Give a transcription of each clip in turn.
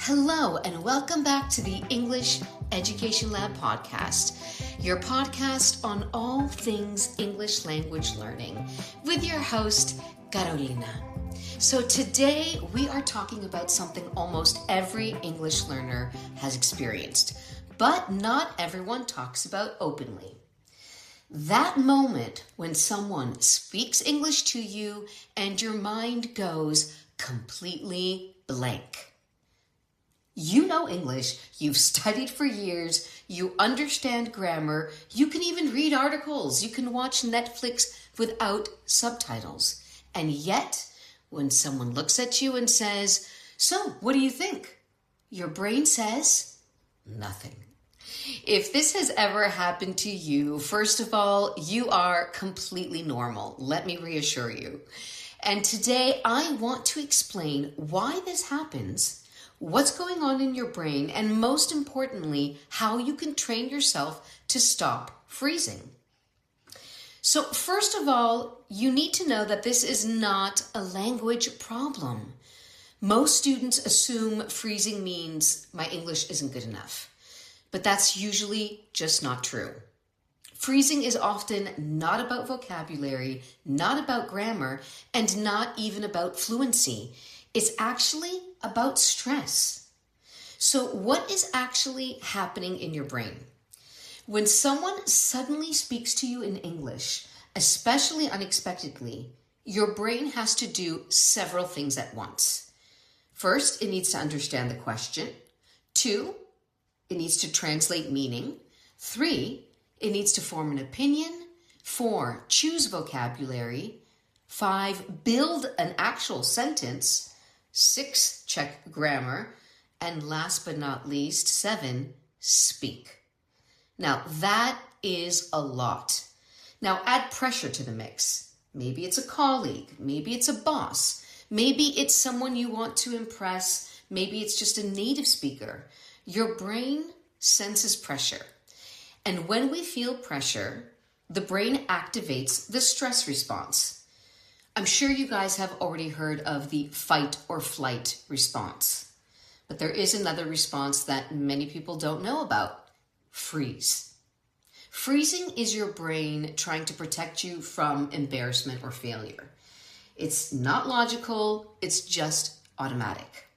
Hello, and welcome back to the English Education Lab podcast, your podcast on all things English language learning, with your host, Carolina. So today we are talking about something almost every English learner has experienced, but not everyone talks about openly. That moment when someone speaks English to you and your mind goes completely blank. You know English, you've studied for years, you understand grammar, you can even read articles, you can watch Netflix without subtitles. And yet, when someone looks at you and says, "So, what do you think?" your brain says, nothing. If this has ever happened to you, first of all, you are completely normal. Let me reassure you. And today I want to explain why this happens, what's going on in your brain, and most importantly, how you can train yourself to stop freezing. So first of all, you need to know that this is not a language problem. Most students assume freezing means my English isn't good enough, but that's usually just not true. Freezing is often not about vocabulary, not about grammar, and not even about fluency. It's actually about stress. So what is actually happening in your brain? When someone suddenly speaks to you in English, especially unexpectedly, your brain has to do several things at once. First, it needs to understand the question. 2, it needs to translate meaning. 3, it needs to form an opinion. 4, choose vocabulary. 5, build an actual sentence. 6, check grammar. And last but not least, 7, speak. Now, that is a lot. Now, add pressure to the mix. Maybe it's a colleague. Maybe it's a boss. Maybe it's someone you want to impress. Maybe it's just a native speaker. Your brain senses pressure. And when we feel pressure, the brain activates the stress response. I'm sure you guys have already heard of the fight or flight response, but there is another response that many people don't know about: freeze. Freezing is your brain trying to protect you from embarrassment or failure. It's not logical, it's just automatic.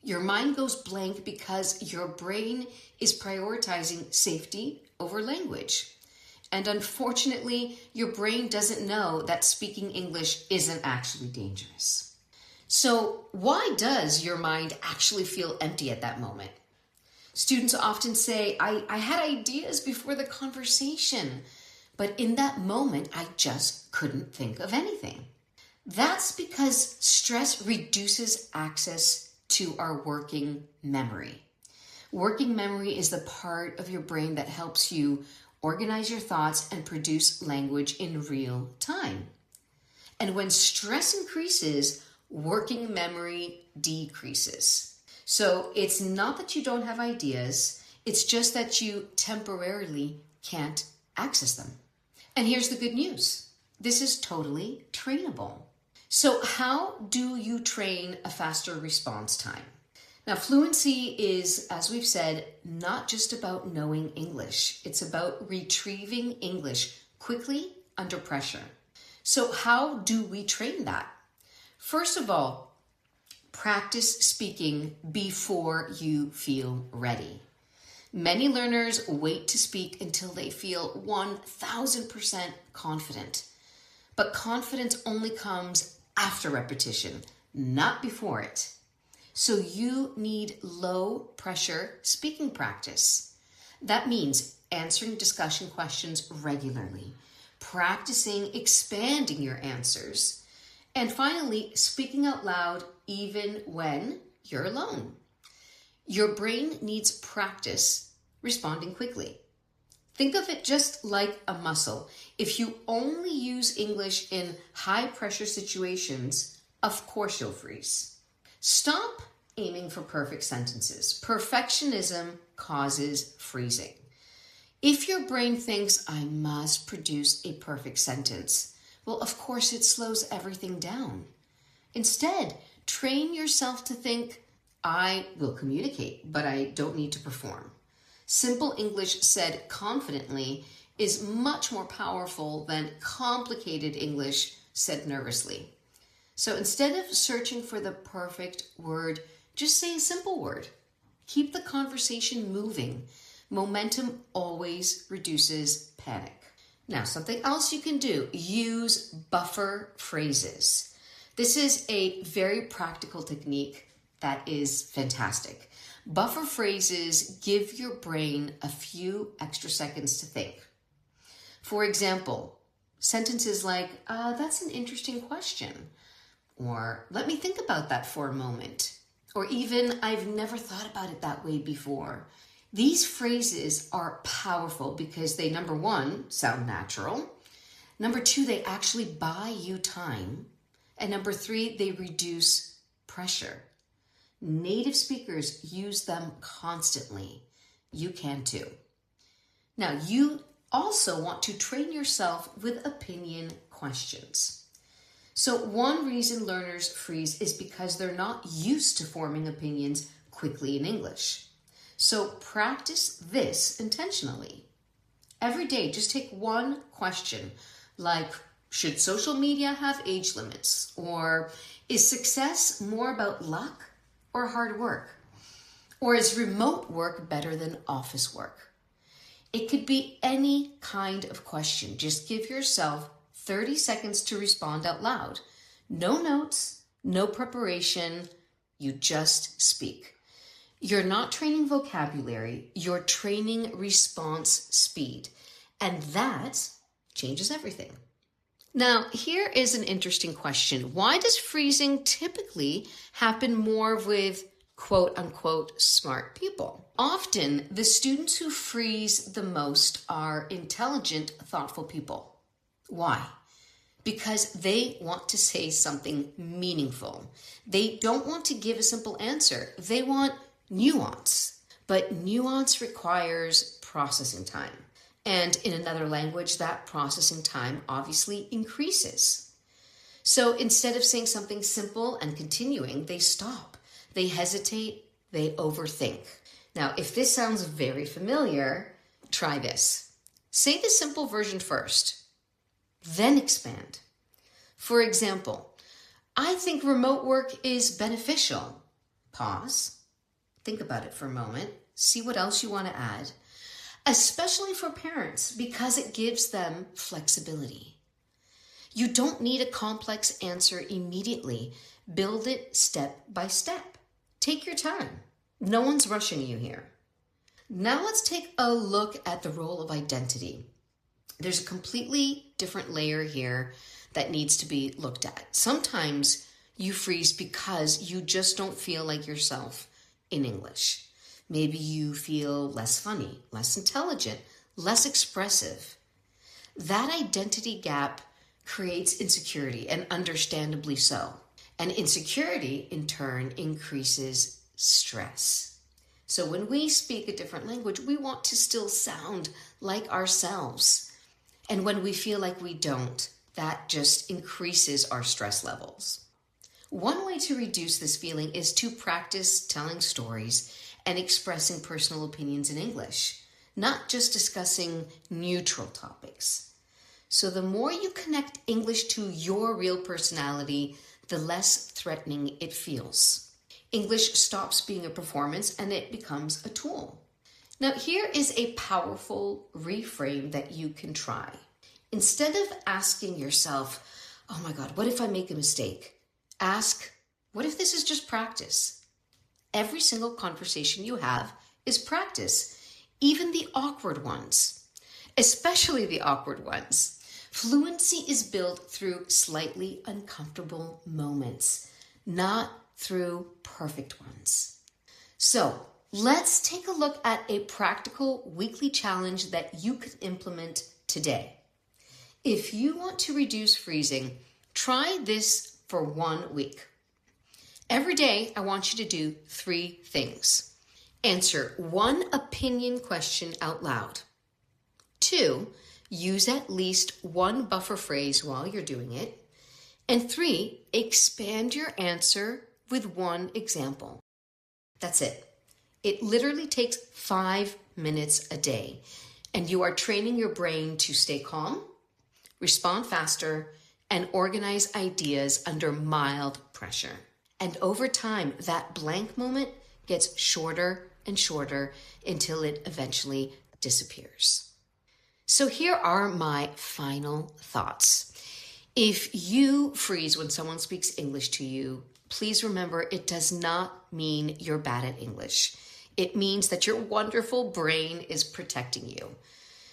Your mind goes blank because your brain is prioritizing safety over language. And unfortunately, your brain doesn't know that speaking English isn't actually dangerous. So why does your mind actually feel empty at that moment? Students often say, I had ideas before the conversation, but in that moment, I just couldn't think of anything. That's because stress reduces access to our working memory. Working memory is the part of your brain that helps you organize your thoughts and produce language in real time. And when stress increases, working memory decreases. So it's not that you don't have ideas, it's just that you temporarily can't access them. And here's the good news. This is totally trainable. So how do you train a faster response time? Now, fluency is, as we've said, not just about knowing English. It's about retrieving English quickly under pressure. So how do we train that? First of all, practice speaking before you feel ready. Many learners wait to speak until they feel 1000% confident. But confidence only comes after repetition, not before it. So you need low pressure speaking practice. That means answering discussion questions regularly, practicing expanding your answers, and finally, speaking out loud even when you're alone. Your brain needs practice responding quickly. Think of it just like a muscle. If you only use English in high pressure situations, of course you'll freeze. Stop aiming for perfect sentences. Perfectionism causes freezing. If your brain thinks, I must produce a perfect sentence, well, of course it slows everything down. Instead, train yourself to think, I will communicate, but I don't need to perform. Simple English said confidently is much more powerful than complicated English said nervously. So instead of searching for the perfect word, just say a simple word. Keep the conversation moving. Momentum always reduces panic. Now, something else you can do, use buffer phrases. This is a very practical technique that is fantastic. Buffer phrases give your brain a few extra seconds to think. For example, sentences like, that's an interesting question, or let me think about that for a moment, or even, I've never thought about it that way before. These phrases are powerful because they, number one, sound natural. Number two, they actually buy you time. And number three, they reduce pressure. Native speakers use them constantly. You can too. Now, you also want to train yourself with opinion questions. So one reason learners freeze is because they're not used to forming opinions quickly in English. So practice this intentionally. Every day, just take one question like, should social media have age limits? Or is success more about luck or hard work? Or is remote work better than office work? It could be any kind of question. Just give yourself 30 seconds to respond out loud. No notes, no preparation, you just speak. You're not training vocabulary, you're training response speed. And that changes everything. Now, here is an interesting question. Why does freezing typically happen more with quote unquote smart people? Often, the students who freeze the most are intelligent, thoughtful people. Why? Because they want to say something meaningful. They don't want to give a simple answer. They want nuance. But nuance requires processing time. And in another language, that processing time obviously increases. So instead of saying something simple and continuing, they stop. They hesitate. They overthink. Now, if this sounds very familiar, try this. Say the simple version first, then expand. For example, I think remote work is beneficial. Pause. Think about it for a moment. See what else you want to add. Especially for parents, because it gives them flexibility. You don't need a complex answer immediately. Build it step by step. Take your time. No one's rushing you here. Now let's take a look at the role of identity. There's a completely different layer here that needs to be looked at. Sometimes you freeze because you just don't feel like yourself in English. Maybe you feel less funny, less intelligent, less expressive. That identity gap creates insecurity, and understandably so. And insecurity, in turn, increases stress. So when we speak a different language, we want to still sound like ourselves. And when we feel like we don't, that just increases our stress levels. One way to reduce this feeling is to practice telling stories and expressing personal opinions in English, not just discussing neutral topics. So the more you connect English to your real personality, the less threatening it feels. English stops being a performance and it becomes a tool. Now, here is a powerful reframe that you can try. Instead of asking yourself, oh my God, what if I make a mistake? Ask, what if this is just practice? Every single conversation you have is practice, even the awkward ones, especially the awkward ones. Fluency is built through slightly uncomfortable moments, not through perfect ones. So let's take a look at a practical weekly challenge that you could implement today. If you want to reduce freezing, try this for 1 week. Every day, I want you to do 3 things. Answer 1 opinion question out loud. 2, use at least 1 buffer phrase while you're doing it. And 3, expand your answer with 1 example. That's it. It literally takes 5 minutes a day, and you are training your brain to stay calm, respond faster, and organize ideas under mild pressure. And over time, that blank moment gets shorter and shorter until it eventually disappears. So here are my final thoughts. If you freeze when someone speaks English to you, please remember it does not mean you're bad at English. It means that your wonderful brain is protecting you.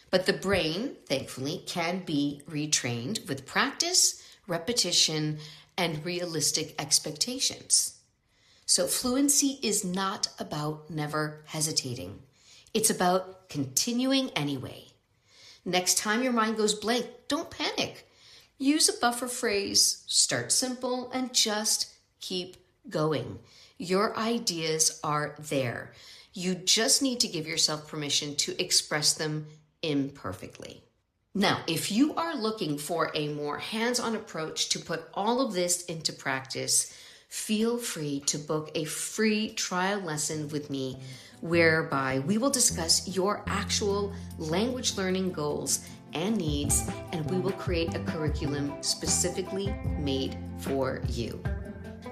But the brain, thankfully, can be retrained with practice, repetition, and realistic expectations. So fluency is not about never hesitating. It's about continuing anyway. Next time your mind goes blank, don't panic. Use a buffer phrase, start simple, and just keep going. Your ideas are there. You just need to give yourself permission to express them imperfectly. Now, if you are looking for a more hands-on approach to put all of this into practice, feel free to book a free trial lesson with me whereby we will discuss your actual language learning goals and needs, and we will create a curriculum specifically made for you.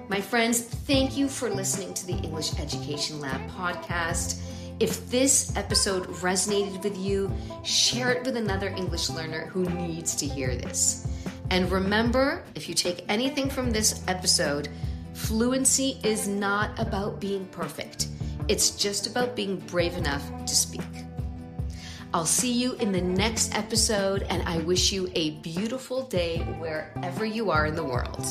My friends, thank you for listening to the English Education Lab podcast. If this episode resonated with you, share it with another English learner who needs to hear this. And remember, if you take anything from this episode, fluency is not about being perfect. It's just about being brave enough to speak. I'll see you in the next episode, and I wish you a beautiful day wherever you are in the world.